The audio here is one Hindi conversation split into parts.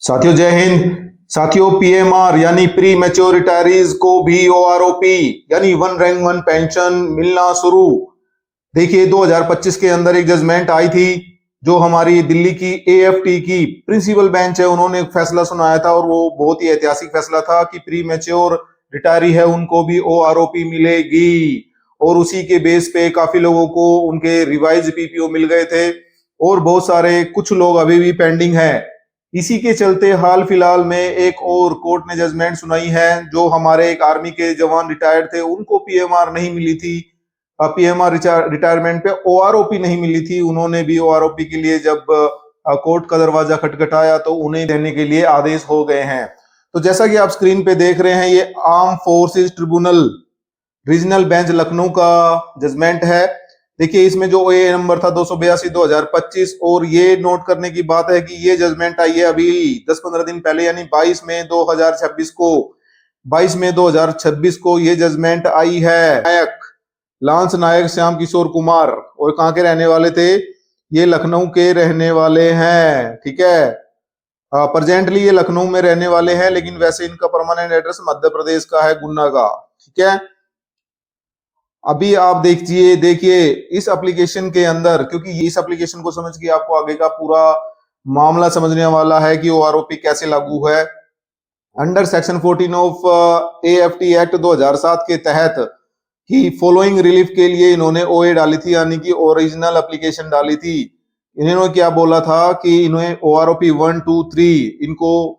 साथियों जय हिंद। साथियों पीएमआर यानी प्री मैच्योर रिटायरीज को भी ओआरओपी यानी वन रैंक वन पेंशन मिलना शुरू। देखिए 2025 के अंदर एक जजमेंट आई थी जो हमारी दिल्ली की एएफटी की प्रिंसिपल बेंच है, उन्होंने एक फैसला सुनाया था और वो बहुत ही ऐतिहासिक फैसला था कि प्री मैच्योर रिटायरी है उनको भी ओआरओपी मिलेगी। और उसी के बेस पे काफी लोगों को उनके रिवाइज पीपीओ मिल गए थे और बहुत सारे कुछ लोग अभी भी पेंडिंग है। इसी के चलते हाल फिलहाल में एक और कोर्ट ने जजमेंट सुनाई है, जो हमारे एक आर्मी के जवान रिटायर्ड थे उनको पीएमआर नहीं मिली थी, पीएमआर रिटायरमेंट पे ओआरओपी नहीं मिली थी। उन्होंने भी ओआरओपी के लिए जब कोर्ट का दरवाजा खटखटाया तो उन्हें देने के लिए आदेश हो गए हैं। तो जैसा कि आप स्क्रीन पे देख रहे हैं, ये arm forces tribunal regional bench Lucknow का जजमेंट है। देखिए इसमें जो ए नंबर था 282/2025 और ये नोट करने की बात है कि ये जजमेंट आई है अभी 10-15 दिन पहले, यानी 22 मई 2026 को ये जजमेंट आई है। नायक लांस नायक श्याम किशोर कुमार, और कहाँ के रहने वाले थे? ये लखनऊ के रहने वाले हैं। ठीक है, प्रेजेंटली ये लखनऊ में रहने वाले हैं, लेकिन वैसे इनका परमानेंट एड्रेस मध्य प्रदेश का है, गुन्ना का। ठीक है, अभी आप देखिए इस एप्लीकेशन के अंदर, क्योंकि इस एप्लीकेशन को समझ के आपको आगे का पूरा मामला समझने वाला है कि ओआरओपी कैसे लागू है। Under section 14 of AFT act 2007 के तहत ही फॉलोइंग रिलीफ के लिए इन्होंने ओए डाली थी, यानी कि ओरिजिनल एप्लीकेशन डाली थी। इन्होंने क्या बोला था कि इन्हें ओआरओपी 1, 2, 3 इनको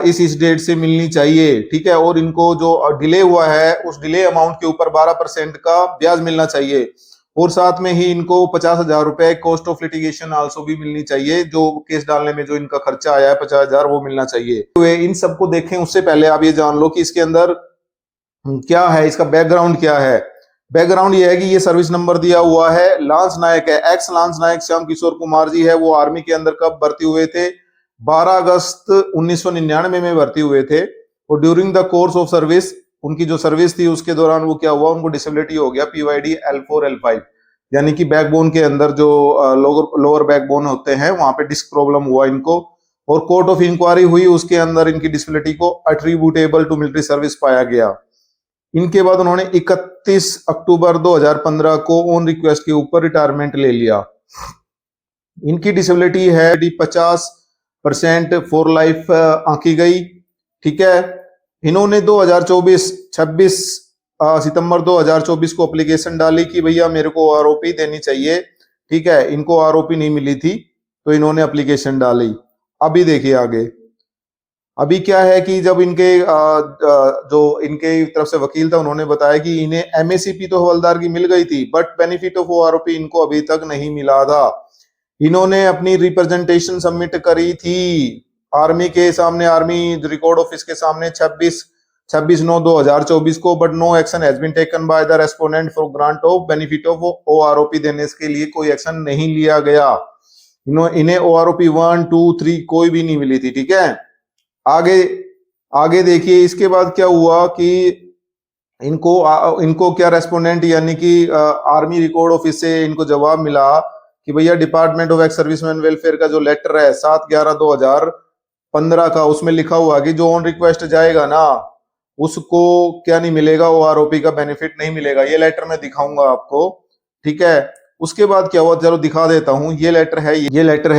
इस डेट से मिलनी चाहिए। ठीक है, और इनको जो डिले हुआ है उस डिले अमाउंट के ऊपर 12% का ब्याज मिलना चाहिए, और साथ में ही इनको 50,000 रुपए कॉस्ट ऑफ लिटिगेशन आल्सो भी मिलनी चाहिए। जो केस डालने में जो इनका खर्चा आया है 50,000 वो मिलना चाहिए। तो इन सबको देखें उससे पहले आप ये जान लो कि इसके अंदर क्या है, इसका बैकग्राउंड क्या है। बैकग्राउंड ये है कि ये सर्विस नंबर दिया हुआ है, लांस नायक है, एक्स लांस नायक श्याम किशोर कुमार जी है। वो आर्मी के अंदर कब भर्ती हुए थे? 12 अगस्त 1999 में भर्ती हुए थे। और during the course of service, उनकी जो सर्विस थी उसके दौरान वो क्या हुआ, उनको डिसेबिलिटी हो गया पीवाईडी L4 L5, यानी कि बैकबोन के अंदर जो लोअर बैकबोन होते हैं वहां पे डिस्क प्रॉब्लम हुआ इनको, और कोर्ट ऑफ इंक्वायरी हुई, उसके अंदर इनकी डिसेबिलिटी को अट्रीब्यूटेबल टू मिलिट्री सर्विस पाया गया। इनके बाद उन्होंने 31 अक्टूबर 2015 को ऑन रिक्वेस्ट के ऊपर रिटायरमेंट ले लिया। इनकी डिसेबिलिटी है 50% फॉर लाइफ आंकी गई। ठीक है, इन्होंने 26 सितंबर 2024 को एप्लीकेशन डाली कि भैया मेरे को आरओपी देनी चाहिए। ठीक है, इनको आरओपी नहीं मिली थी तो इन्होंने एप्लीकेशन डाली। अभी देखिए आगे, अभी क्या है कि जब इनके जो इनके तरफ से वकील था उन्होंने बताया कि इन्हें एमएसीपी तो हवलदार की मिल गई थी, बट बेनिफिट ऑफ ओआरओपी इनको अभी तक नहीं मिला था। इन्होंने अपनी रिप्रेजेंटेशन सबमिट करी थी आर्मी के सामने, आर्मी रिकॉर्ड ऑफिस के सामने 26/9/2024 को, but no action has been taken by the respondent for grant of benefit of OROP. देने के लिए कोई एक्शन नहीं लिया गया। इन्हें ओआरओपी 1, 2, 3 कोई भी नहीं मिली थी। ठीक है, आगे देखिए इसके बाद क्या हुआ कि इनको क्या रेस्पोंडेंट यानी कि आर्मी रिकॉर्ड ऑफिस से इनको जवाब मिला कि भैया department of ex serviceman welfare का जो लेटर है 7/11/2015 का, उसमें लिखा हुआ कि जो ऑन रिक्वेस्ट जाएगा ना उसको क्या नहीं मिलेगा, ओआरओपी का बेनिफिट नहीं मिलेगा। ये लेटर मैं दिखाऊंगा आपको। ठीक है, उसके बाद क्या हुआ, चलो दिखा देता हूं। ये लेटर है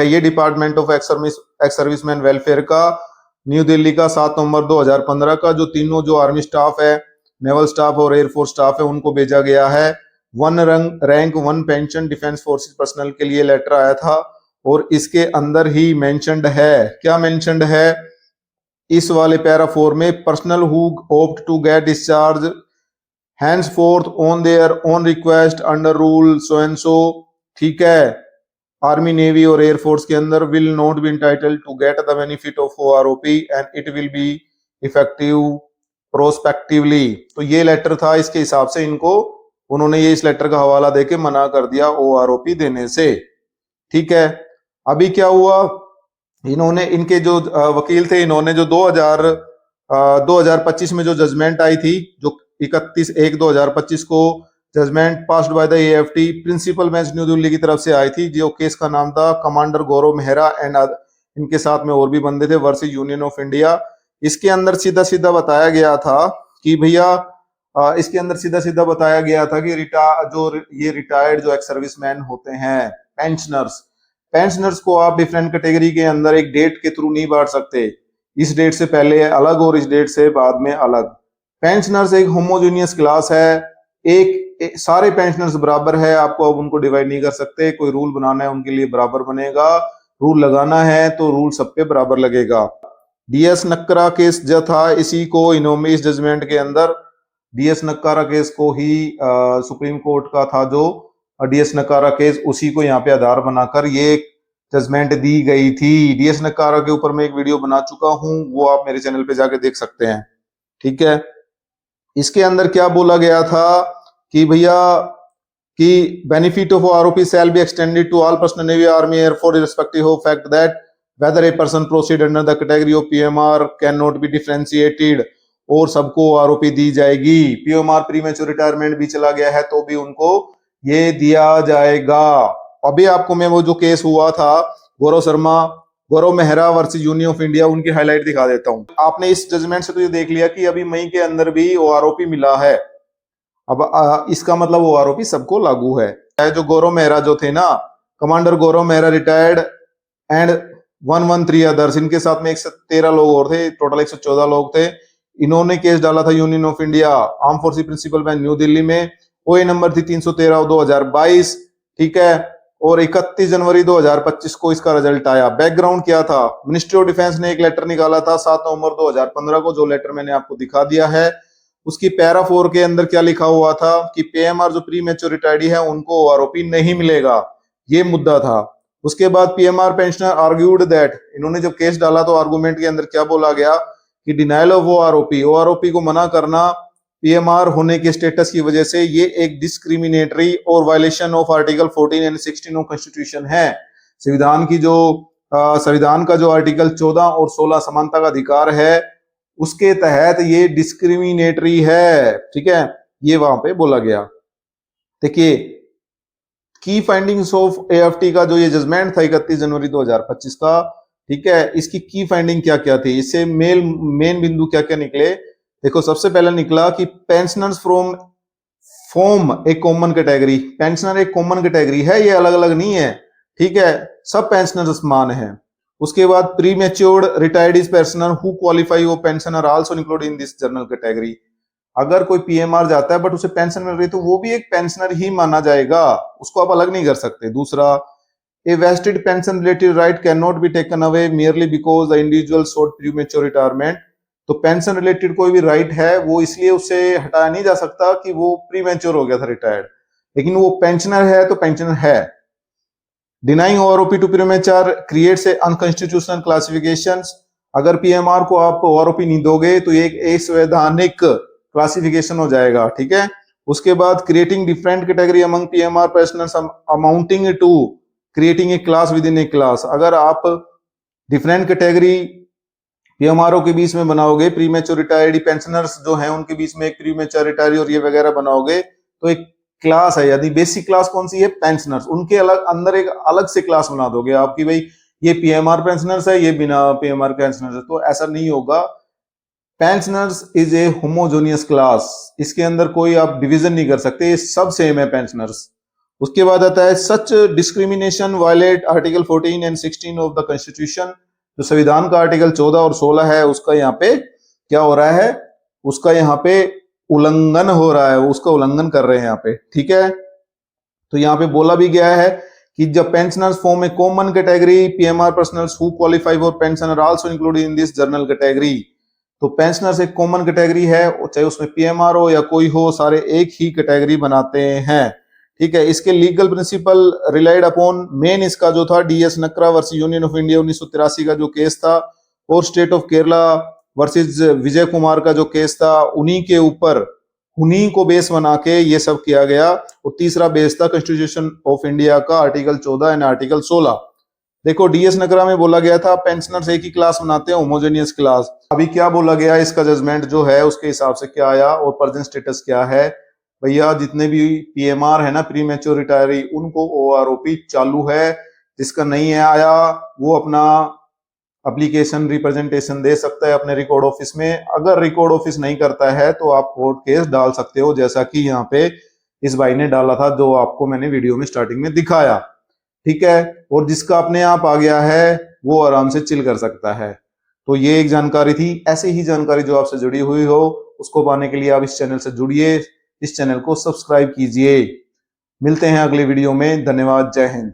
ये department of ex serviceman welfare का, न्यू दिल्ली का, 7 नवंबर 2015 का, जो तीनों जो आर्मी स्टाफ है, नेवल स्टाफ और एयरफोर्स स्टाफ है, उनको भेजा गया है। 1 rank 1 pension defence forces personal के लिए लेटर आया था, और इसके अंदर ही मेंशन्ड है, क्या मेंशन्ड है इस वाले पैरा 4 में, personnel who opt to get discharge henceforth on their own request under rule so and so। ठीक है, आर्मी नेवी और एयरफोर्स के अंदर will not be entitled to get the benefit of OROP and it will be effective prospectively. तो ये लेटर था, इसके हिसाब से इनको उन्होंने ये इस लेटर का हवाला देके मना कर दिया ओआरओपी देने से। ठीक है, अभी क्या हुआ, इन्होंने इनके जो वकील थे, इन्होंने जो 2025 में जो जजमेंट आई थी, जो 31/1/2025 को judgement passed by the AFT principal bench New Delhi की तरफ से आई थी, जो केस का नाम था कमांडर गौरव मेहरा इनके साथ में और भी बंदे थे, वर्सेस यूनियन ऑफ इंडिया। इसके अंदर सीधा सीधा बताया गया था कि भैया इसके अंदर सीधा सीधा बताया गया था कि ये रिटायर्ड जो एक्स सर्विसमैन होते हैं, पेंशनर्स को आप डिफरेंट कैटेगरी के अंदर एक डेट के थ्रू नहीं बांट सकते, इस डेट से पहले अलग और इस डेट से बाद में अलग। पेंशनर्स एक होमोजेनियस क्लास है, एक सारे पेंशनर्स बराबर है, आपको अब उनको डिवाइड नहीं कर सकते। कोई रूल बनाना है उनके लिए बराबर बनेगा, रूल लगाना है तो रूल सब पे बराबर लगेगा। डीएस नक्करा केस जो था, इसी को इन्होंने इस जजमेंट के अंदर डीएस नक्कारा केस को ही सुप्रीम कोर्ट का था जो डीएस नक्कारा केस, उसी को यहाँ पे आधार बनाकर ये जजमेंट दी गई थी। डीएस नक्कारा के ऊपर मैं एक वीडियो बना चुका हूं, वो आप मेरे चैनल पे जाके देख सकते हैं। ठीक है, इसके अंदर क्या बोला गया था कि भैया कि benefit of ROP shall be extended to all personnel navy army air force respective of fact that whether a person proceed under the category of PMR cannot be differentiated, और सबको आरओपी दी जाएगी। पीएमआर प्रीमेच्योर रिटायरमेंट भी चला गया है तो भी उनको ये दिया जाएगा। अभी आपको मैं वो जो केस हुआ था Gaurav Mehra versus union of India, उनकी हाईलाइट दिखा देता हूं। आपने इस जजमेंट से तो ये देख लिया कि अभी मई के अंदर भी वो आरओपी मिला है। अब इसका मतलब वो आरओपी सबको लागू है। जो गौरव मेहरा जो थे ना, commander Gaurav Mehra retired and 113 others, इनके साथ में 113 लोग और थे, टोटल 114 लोग थे। इन्होंने केस डाला था union of India arm forces principal bank New Delhi में। ओए नंबर थी 313/2022। ठीक है, और 31 जनवरी 2025 को इसका रिजल्ट आया। बैकग्राउंड क्या था, मिनिस्ट्री ऑफ डिफेंस ने एक लेटर निकाला था 7 नवंबर 2015 को, जो लेटर मैंने आपको दिखा दिया है। उसकी पैरा 4 के अंदर क्या लिखा हुआ था कि पीएमआर जो प्री मैच्योर रिटायर्डी है उनको आरओपी नहीं मिलेगा, ये मुद्दा था। उसके बाद पीएमआर पेंशनर आर्ग्यूड दैट, इन्होंने जब केस डाला तो आर्गुमेंट के अंदर क्या बोला गया कि डिनाइल ऑफ ओआरओपी को मना करना पीएमआर होने के स्टेटस की वजह से ये एक डिस्क्रिमिनेटरी और violation of article 14 and 16 of constitution है। संविधान का जो आर्टिकल 14 और 16 समानता का अधिकार है, उसके तहत ये डिस्क्रिमिनेटरी है। ठीक है, ये वहां पे बोला गया। देखिए की फाइंडिंग्स ऑफ एएफटी का जो ये जजमेंट था 31 जनवरी 2025 का, ठीक है, इसकी की फाइंडिंग क्या क्या थी, इससे मेन बिंदु क्या क्या निकले। देखो, सबसे पहले निकला कि पेंशनर्स फॉर्म एक कॉमन कैटेगरी, पेंशनर एक कॉमन कैटेगरी है, ये अलग अलग नहीं है। ठीक है, सब पेंशनर समान है। उसके बाद pre matured retired pensioner who qualify वो pensioner also include in this general category. अगर कोई पीएमआर जाता है बट उसे पेंशन मिल रही तो वो भी एक पेंशनर ही माना जाएगा, उसको आप अलग नहीं कर सकते। दूसरा, a vested pension related right can not be taken away merely because the individual sought premature retirement. तो पेंशन रिलेटेड कोई भी राइट है वो इसलिए उससे हटाया नहीं जा सकता कि वो प्रीमेच्योर हो गया था रिटायर्ड, लेकिन वो पेंशनर है तो पेंशनर है। Denying OROP to premature creates a unconstitutional classifications. अगर पीएमआर को आप ओआरओपी नहीं दोगे तो ये एक संवैधानिक क्लासिफिकेशन हो जाएगा। ठीक है, उसके बाद creating different category among PMR pensioners amounting to creating a class within a class. अगर आप डिफरेंट कैटेगरी पीएमआरओ के बीच में बनाओगे, प्री मैच्योर रिटायर्ड पेंशनर्स जो हैं उनके बीच में एक प्री मैच्योर रिटायरी और ये वगैरह बनाओगे तो एक क्लास है, यदि बेसिक क्लास कौन सी है, पेंशनर्स, उनके अलग अंदर एक अलग से क्लास बना दोगे आप कि भाई ये पीएमआर पेंशनर्स है, ये बिना पीएमआर पेंशनर्स है, तो ऐसा नहीं होगा। Pensioners is a homogeneous class, इसके अंदर कोई आप डिवीजन नहीं कर सकते, ये सब सेम है पेंशनर्स। उसके बाद आता है such discrimination violate article 14 and 16 of the constitution. जो संविधान का आर्टिकल 14 और 16 है उसका यहाँ पे क्या हो रहा है, उसका यहाँ पे उल्लंघन हो रहा है, उसका उल्लंघन कर रहे हैं यहाँ पे। ठीक है, तो यहाँ पे बोला भी गया है कि जब pensioners form a common category PMR personnels who qualify for pension are also included in this general category. तो पेंशनर्स एक कॉमन कैटेगरी है, चाहे उसमें पीएमआर हो या कोई हो, सारे एक ही कैटेगरी बनाते हैं। ठीक है, इसके legal principle relied upon main इसका जो था DS Nakara versus union of India 1983 का जो केस था, और state of Kerala versus Vijay Kumar का जो केस था, उन्हीं के ऊपर उन्हीं को बेस बना के ये सब किया गया। और तीसरा बेस था कॉन्स्टिट्यूशन ऑफ इंडिया का आर्टिकल 14 एंड आर्टिकल 16। देखो, डीएस नकरा में बोला गया था पेंशनर्स एक ही क्लास बनाते हैं, होमोजेनियस क्लास। अभी क्या बोला गया, इसका जजमेंट जो है उसके हिसाब से क्या आया और प्रेजेंट स्टेटस क्या है। भैया जितने भी पीएमआर है ना, प्री मैच्योर रिटायरी, उनको ओआरओपी चालू है। जिसका नहीं है आया वो अपना एप्लीकेशन रिप्रेजेंटेशन दे सकता है अपने रिकॉर्ड ऑफिस में। अगर रिकॉर्ड ऑफिस नहीं करता है तो आप कोर्ट केस डाल सकते हो, जैसा कि यहाँ पे इस भाई ने डाला था, जो आपको मैंने वीडियो में स्टार्टिंग में दिखाया। ठीक है, और जिसका अपने आप आ गया है वो आराम से चिल कर सकता है। तो ये एक जानकारी थी। ऐसी ही जानकारी जो आपसे जुड़ी हुई हो उसको पाने के लिए आप इस चैनल से जुड़िए, इस चैनल को सब्सक्राइब कीजिए। मिलते हैं अगले वीडियो में। धन्यवाद। जय हिंद।